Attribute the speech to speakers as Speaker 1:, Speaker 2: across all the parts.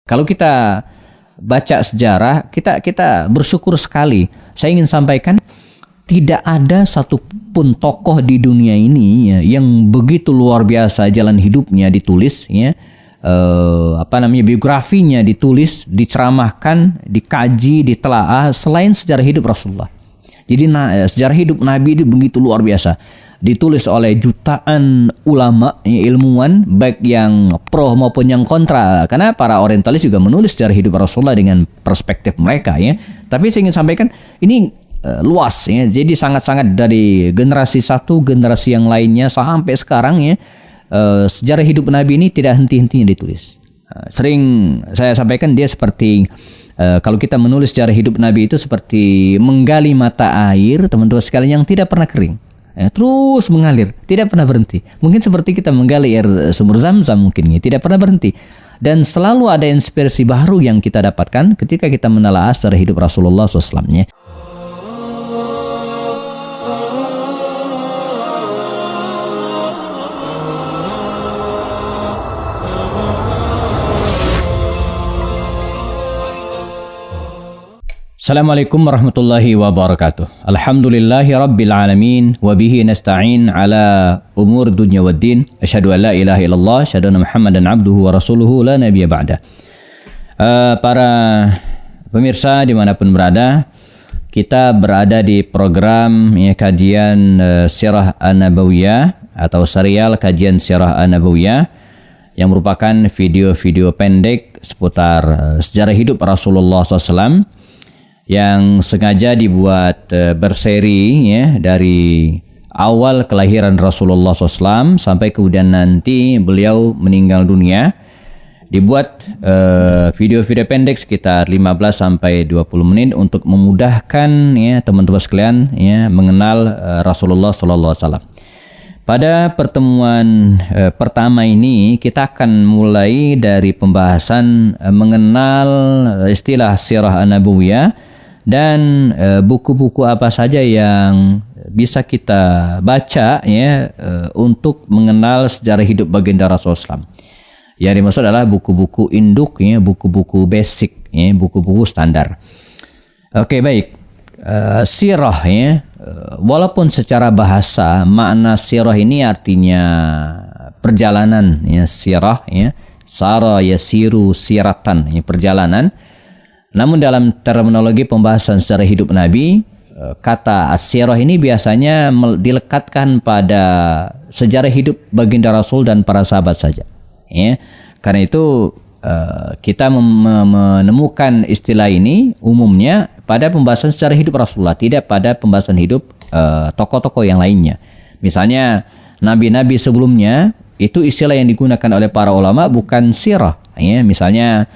Speaker 1: Kalau kita baca sejarah, kita bersyukur sekali. Saya ingin sampaikan, tidak ada satupun tokoh di dunia ini ya, yang begitu luar biasa jalan hidupnya ditulis ya, biografinya ditulis, diceramahkan, dikaji, ditelaah selain sejarah hidup Rasulullah. Jadi sejarah hidup Nabi itu begitu luar biasa, ditulis oleh jutaan ulama, ilmuwan, baik yang pro maupun yang kontra, karena para orientalis juga menulis sejarah hidup Rasulullah dengan perspektif mereka ya. Tapi saya ingin sampaikan ini luas ya, jadi sangat-sangat dari generasi satu generasi yang lainnya sampai sekarang ya, sejarah hidup Nabi ini tidak henti-hentinya ditulis. Sering saya sampaikan dia seperti kalau kita menulis sejarah hidup Nabi itu seperti menggali mata air, teman-teman sekalian, yang tidak pernah kering. Terus mengalir, tidak pernah berhenti. Mungkin seperti kita menggali air sumur Zam-Zam mungkin ya, tidak pernah berhenti. Dan selalu ada inspirasi baru yang kita dapatkan ketika kita menelaah sejarah hidup Rasulullah SAW. Assalamualaikum warahmatullahi wabarakatuh. Alhamdulillahi rabbil alamin, wa bihi nasta'in ala umur dunya waddin. Asyhadu an la ilaha illallah, asyhadu anna Muhammadan abduhu wa rasuluhu la nabiyya ba'da. Para pemirsa dimanapun berada, kita berada di program kajian Sirah An-Nabawiyah atau serial kajian Sirah An-Nabawiyah yang merupakan video-video pendek seputar sejarah hidup Rasulullah SAW yang sengaja dibuat berseri ya, dari awal kelahiran Rasulullah SAW sampai kemudian nanti beliau meninggal dunia. Dibuat video-video pendek sekitar 15 sampai 20 menit untuk memudahkan ya teman-teman sekalian ya mengenal Rasulullah SAW. Pada pertemuan pertama ini kita akan mulai dari pembahasan mengenal istilah Sirah An-Nabawiyah dan buku-buku apa saja yang bisa kita baca ya untuk mengenal sejarah hidup baginda Rasulullah SAW. Yang dimaksud adalah buku-buku induk ya, buku-buku basic ya, buku-buku standar. Oke, baik. Sirah ya, walaupun secara bahasa makna sirah ini artinya perjalanan ya, sirah ya, sara yasiru siratan ya, perjalanan. Namun dalam terminologi pembahasan sejarah hidup Nabi, kata as-sirah ini biasanya dilekatkan pada sejarah hidup baginda Rasul dan para sahabat saja. Ya, karena itu kita menemukan istilah ini umumnya pada pembahasan sejarah hidup Rasulullah, tidak pada pembahasan hidup tokoh-tokoh yang lainnya. Misalnya nabi-nabi sebelumnya itu istilah yang digunakan oleh para ulama bukan sirah. Ya, misalnya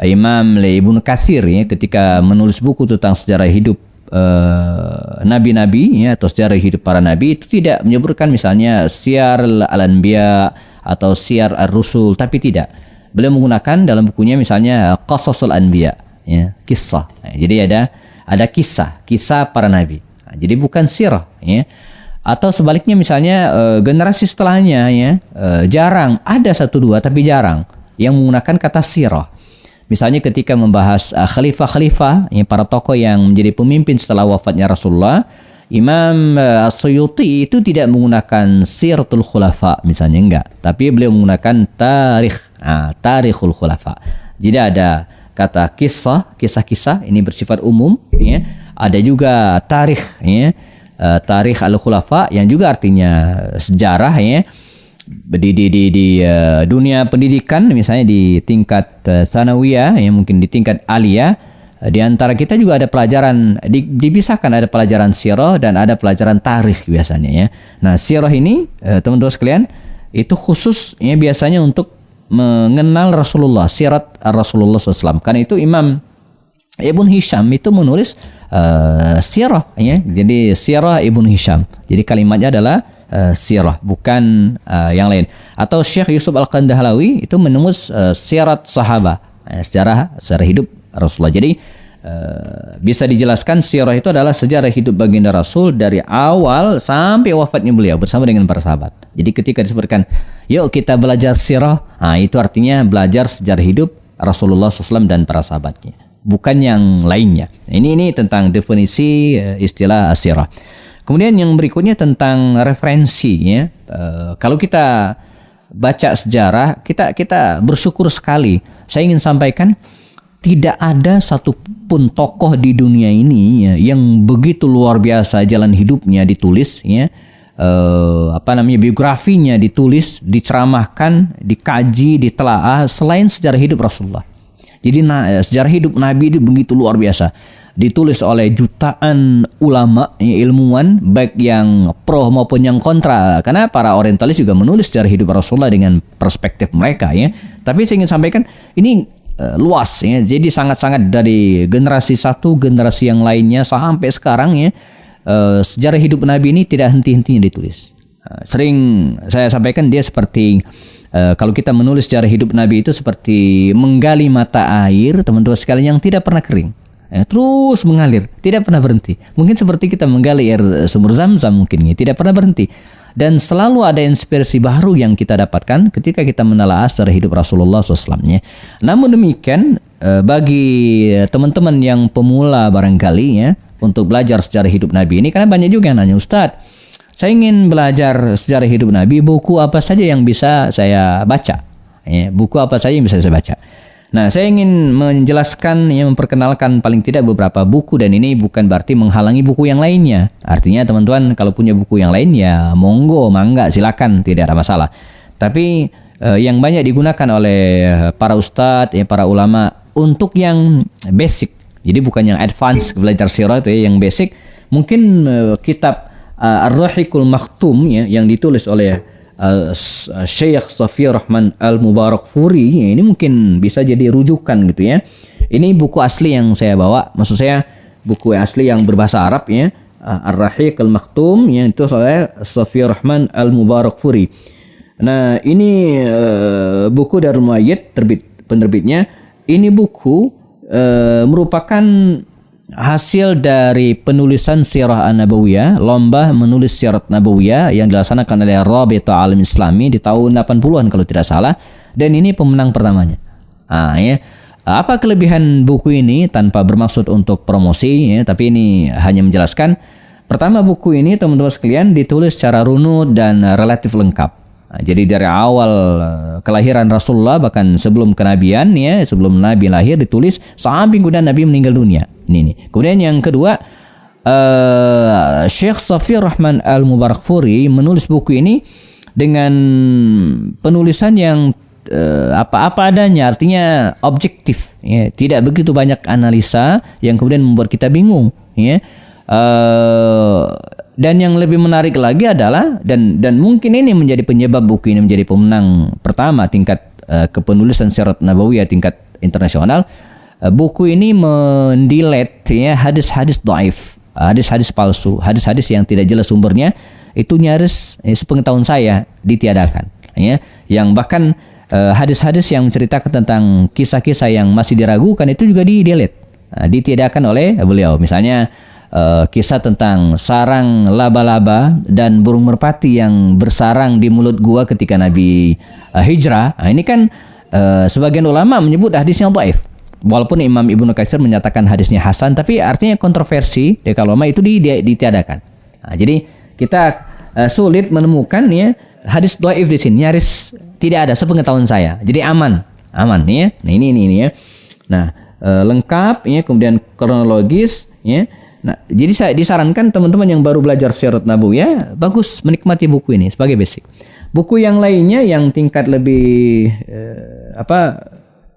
Speaker 1: Imam Ibnu Katsir ya, ketika menulis buku tentang sejarah hidup nabi-nabi ya, atau sejarah hidup para nabi, itu tidak menyebutkan misalnya Siyar al-Anbiya atau Siyar ar-Rusul, tapi tidak. Beliau menggunakan dalam bukunya misalnya Qasasul Anbiya ya, kisah. Nah, jadi ada kisah para nabi. Nah, jadi bukan sirah ya. Atau sebaliknya misalnya generasi setelahnya ya, jarang ada satu dua tapi jarang yang menggunakan kata sirah. Misalnya ketika membahas khalifah-khalifah, ya, para tokoh yang menjadi pemimpin setelah wafatnya Rasulullah, Imam As-Suyuti itu tidak menggunakan Siratul Khulafa misalnya, enggak, tapi beliau menggunakan Tarikhul Khulafa. Jadi ada kata kisah-kisah ini bersifat umum ya. Ada juga tarikh ya, Tarikh Al-Khulafa yang juga artinya sejarah ya. Di dunia pendidikan misalnya di tingkat tsanawiyah ya, mungkin di tingkat aliyah, di antara kita juga ada pelajaran dipisahkan, ada pelajaran sirah dan ada pelajaran tarikh biasanya ya. Nah, sirah ini teman-teman sekalian itu khusus ya biasanya untuk mengenal Rasulullah, sirat Rasulullah SAW. Karena itu Imam Ibn Hisham itu menulis sirah ya. Jadi sirah Ibn Hisham. Jadi kalimatnya adalah sirah, bukan yang lain. Atau Syekh Yusuf Al-Kandahlawi itu menulis sirat sahabah, sejarah hidup Rasulullah. Jadi bisa dijelaskan sirah itu adalah sejarah hidup baginda Rasul dari awal sampai wafatnya beliau bersama dengan para sahabat. Jadi ketika disebutkan yuk kita belajar sirah, itu artinya belajar sejarah hidup Rasulullah SAW dan para sahabatnya, bukan yang lainnya. Ini tentang definisi istilah sirah. Kemudian yang berikutnya tentang referensi, ya. Kalau kita baca sejarah, kita bersyukur sekali. Saya ingin sampaikan, tidak ada satupun tokoh di dunia ini, ya, yang begitu luar biasa jalan hidupnya ditulis, ya, biografinya ditulis, diceramahkan, dikaji, ditelaah selain sejarah hidup Rasulullah. Jadi sejarah hidup Nabi itu begitu luar biasa, ditulis oleh jutaan ulama, ya, ilmuwan, baik yang pro maupun yang kontra, karena para orientalis juga menulis sejarah hidup Rasulullah dengan perspektif mereka, ya. Tapi saya ingin sampaikan ini luas, ya. Jadi sangat-sangat dari generasi satu, generasi yang lainnya sampai sekarang, ya, sejarah hidup Nabi ini tidak henti-hentinya ditulis. Sering saya sampaikan dia seperti kalau kita menulis sejarah hidup Nabi itu seperti menggali mata air, teman-teman sekalian, yang tidak pernah kering, terus mengalir, tidak pernah berhenti. Mungkin seperti kita menggali air sumur Zam-Zam, mungkin ya, tidak pernah berhenti. Dan selalu ada inspirasi baru yang kita dapatkan ketika kita menelaah sejarah hidup Rasulullah SAW. Namun demikian, bagi teman-teman yang pemula barangkali, ya, untuk belajar sejarah hidup Nabi ini, karena banyak juga yang nanya, Ustadz, saya ingin belajar sejarah hidup Nabi, buku apa saja yang bisa saya baca? Ya, buku apa saja yang bisa saya baca? Nah, saya ingin menjelaskan, ya, memperkenalkan paling tidak beberapa buku, dan ini bukan berarti menghalangi buku yang lainnya. Artinya teman-teman kalau punya buku yang lain, ya monggo, mangga, silakan, tidak ada masalah. Tapi yang banyak digunakan oleh para ustadz, ya, para ulama untuk yang basic. Jadi bukan yang advance belajar sirah itu, ya, yang basic. Mungkin kitab Ar-Rahiqul Maktum, ya, yang ditulis oleh Syekh Safiur Rahman Al-Mubarakfuri, ya, ini mungkin bisa jadi rujukan gitu, ya. Ini buku asli yang saya bawa, maksud saya buku asli yang berbahasa Arab, ya, Ar-Rahiqul Maktum, yang itu oleh Safiur Rahman Al-Mubarakfuri. Nah, ini buku Darul Muayyid, penerbitnya. Ini buku merupakan hasil dari penulisan Sirah An-Nabawiyah, lomba menulis Sirah Nabawiyah yang dilaksanakan oleh Rabita Alam Islami di tahun 80-an kalau tidak salah, dan ini pemenang pertamanya. Ya. Apa kelebihan buku ini, tanpa bermaksud untuk promosi, ya, tapi ini hanya menjelaskan. Pertama, buku ini teman-teman sekalian ditulis secara runut dan relatif lengkap. Jadi dari awal kelahiran Rasulullah, bahkan sebelum kenabian, ya, sebelum Nabi lahir ditulis, sampai kemudian Nabi meninggal dunia. Ini. Kemudian yang kedua, Syekh Safiur Rahman Al-Mubarakfuri menulis buku ini dengan penulisan yang apa adanya, artinya objektif, ya, tidak begitu banyak analisa yang kemudian membuat kita bingung, ya. Dan yang lebih menarik lagi adalah, dan mungkin ini menjadi penyebab buku ini menjadi pemenang pertama tingkat kepenulisan Sirah Nabawiyah tingkat internasional. Buku ini mendilet, ya, hadis-hadis dhaif, hadis-hadis palsu, hadis-hadis yang tidak jelas sumbernya, itu nyaris, sepengetahuan saya, ditiadakan, ya. Yang bahkan hadis-hadis yang menceritakan tentang kisah-kisah yang masih diragukan itu juga didelete, ditiadakan oleh beliau. Misalnya kisah tentang sarang laba-laba dan burung merpati yang bersarang di mulut gua ketika Nabi hijrah. Ini kan sebagian ulama menyebut hadisnya dhaif. Walaupun Imam Ibnu Katsir menyatakan hadisnya hasan, tapi artinya kontroversi dari kalangan ulama itu ditiadakan. Jadi kita sulit menemukan, ya, hadis dhaif di sini, nyaris tidak ada sepengetahuan saya. Jadi aman, ya. Nah, ini ya. Nah, lengkap, ya, kemudian kronologis, ya. Nah, jadi saya disarankan teman-teman yang baru belajar Sirah Nabawiyah, bagus menikmati buku ini sebagai basic. Buku yang lainnya yang tingkat lebih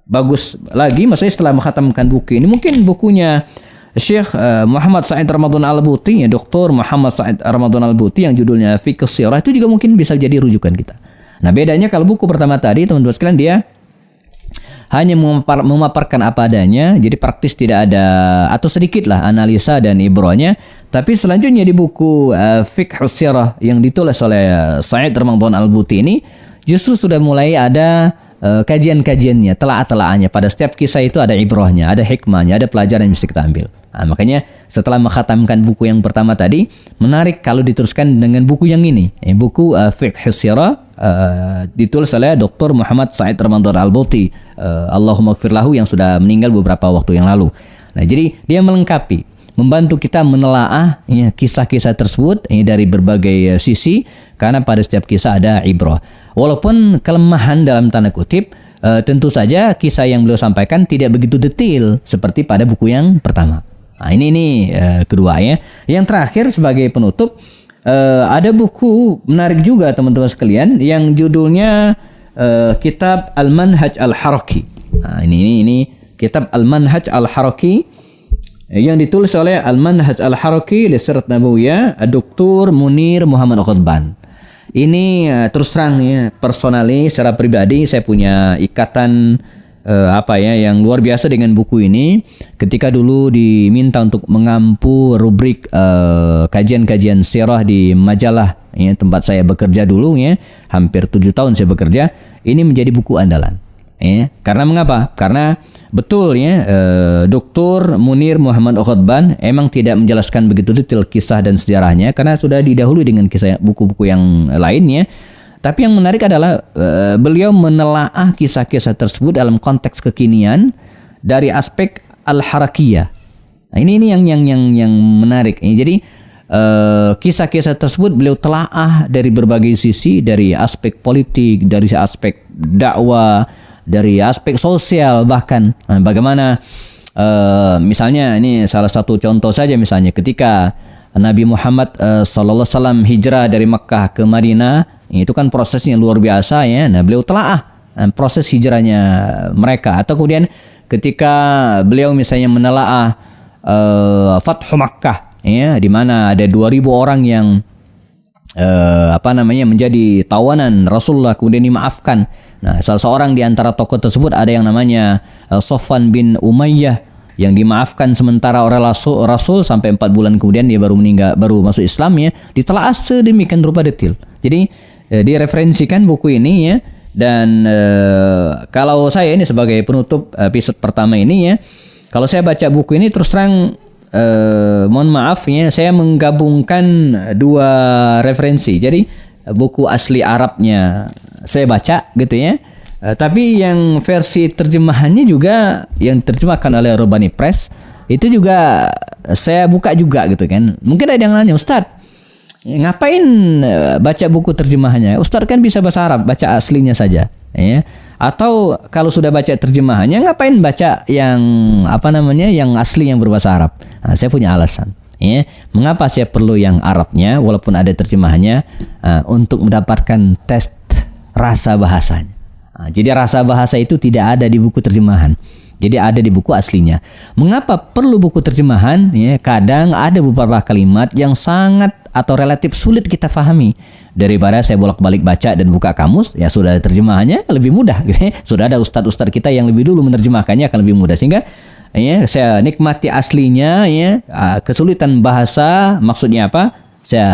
Speaker 1: bagus lagi, maksudnya setelah menghatamkan buku ini, mungkin bukunya Syekh Muhammad Sa'id Ramadan Al-Buti, ya, Dr. Muhammad Sa'id Ramadan Al-Buti, yang judulnya Fiqh Sirah, itu juga mungkin bisa jadi rujukan kita. Nah, bedanya kalau buku pertama tadi, teman-teman sekalian, dia hanya memaparkan apa adanya, jadi praktis tidak ada, atau sedikit lah analisa dan ibrahnya. Tapi selanjutnya di buku Fiqh Sirah yang ditulis oleh Sa'id Ramadan Al-Buti ini, justru sudah mulai ada kajian-kajiannya, telah-telahannya. Pada setiap kisah itu ada ibrahnya, ada hikmahnya, ada pelajaran yang bisa kita ambil. Makanya setelah mengkhatamkan buku yang pertama tadi, menarik kalau diteruskan dengan buku yang ini, buku Fiqh Sirah, ditulis oleh Dr. Muhammad Said Ramadan Al-Bauti, Allahumma gfir lahu, yang sudah meninggal beberapa waktu yang lalu. Nah, jadi dia melengkapi, membantu kita menelaah kisah-kisah tersebut dari berbagai sisi, karena pada setiap kisah ada ibrah. Walaupun kelemahan dalam tanda kutip, tentu saja kisah yang beliau sampaikan tidak begitu detail seperti pada buku yang pertama. Nah, ini kedua ya. Yang terakhir sebagai penutup, ada buku menarik juga teman-teman sekalian yang judulnya Kitab Al-Manhaj Al-Haraki. Nah, ini Kitab Al-Manhaj Al-Haraki yang ditulis oleh Al-Manhaj Al-Haraki li Sirat Nabawiyah Dr. Munir Muhammad Ghadban. Ini terus terang ya, personally secara pribadi saya punya ikatan yang luar biasa dengan buku ini. Ketika dulu diminta untuk mengampu rubrik kajian-kajian sirah di majalah tempat saya bekerja dulu ya, hampir 7 tahun saya bekerja, ini menjadi buku andalan. Karena mengapa? Karena betul ya, Dr. Munir Muhammad Ghadban emang tidak menjelaskan begitu detail kisah dan sejarahnya karena sudah didahului dengan kisah buku-buku yang lainnya. Tapi yang menarik adalah beliau menelaah kisah-kisah tersebut dalam konteks kekinian dari aspek al-harakiyah. Nah, ini yang menarik. Jadi kisah-kisah tersebut beliau telaah dari berbagai sisi, dari aspek politik, dari aspek dakwah, dari aspek sosial bahkan. Nah, bagaimana misalnya ini salah satu contoh saja, misalnya ketika Nabi Muhammad sallallahu alaihi wasallam hijrah dari Makkah ke Madinah, itu kan prosesnya luar biasa ya. Nah, beliau telaah proses hijrahnya mereka. Atau kemudian ketika beliau misalnya menelaah Fathu Makkah ya, di mana ada 2.000 orang yang menjadi tawanan Rasulullah kemudian dimaafkan. Nah, salah seorang di antara tokoh tersebut ada yang namanya Sofwan bin Umayyah yang dimaafkan sementara oleh Rasul sampai 4 bulan kemudian dia baru meninggal, baru masuk Islam ya. Ditelaah sedemikian rupa detail. Jadi direferensikan buku ini ya. Dan kalau saya ini sebagai penutup episode pertama ini ya, kalau saya baca buku ini terus terang mohon maaf ya, saya menggabungkan 2 referensi. Jadi buku asli Arabnya saya baca gitu ya, tapi yang versi terjemahannya juga yang terjemahkan oleh Robani Press itu juga saya buka juga gitu kan. Mungkin ada yang nanya, Ustadz, ngapain baca buku terjemahannya? Ustadz kan bisa bahasa Arab, baca aslinya saja ya. Atau kalau sudah baca terjemahannya, ngapain baca yang yang asli yang berbahasa Arab? Nah, saya punya alasan ya. Mengapa saya perlu yang Arabnya walaupun ada terjemahannya? Untuk mendapatkan tes rasa bahasanya. Jadi rasa bahasa itu tidak ada di buku terjemahan. Jadi ada di buku aslinya. Mengapa perlu buku terjemahan? Ya, kadang ada beberapa kalimat yang sangat atau relatif sulit kita fahami. Daripada saya bolak-balik baca dan buka kamus, ya sudah ada terjemahannya, lebih mudah gitu ya. Sudah ada ustadz-ustadz kita yang lebih dulu menerjemahkannya, akan lebih mudah. Sehingga ya, saya nikmati aslinya ya. Kesulitan bahasa maksudnya apa? Saya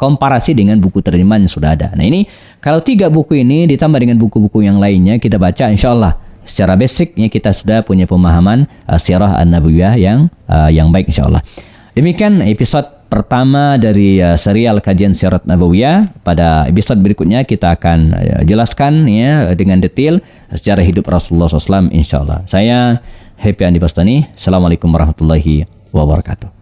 Speaker 1: komparasi dengan buku terjemahan yang sudah ada. Nah, ini kalau 3 buku ini ditambah dengan buku-buku yang lainnya kita baca, insya Allah secara basicnya kita sudah punya pemahaman sirah an-nabawiyah yang baik insya Allah. Demikian episode pertama dari serial kajian sirat nabawiyah. Pada episode berikutnya kita akan jelaskan ya dengan detail sejarah hidup Rasulullah SAW insya Allah. Saya Happy Andi Bastani. Assalamualaikum warahmatullahi wabarakatuh.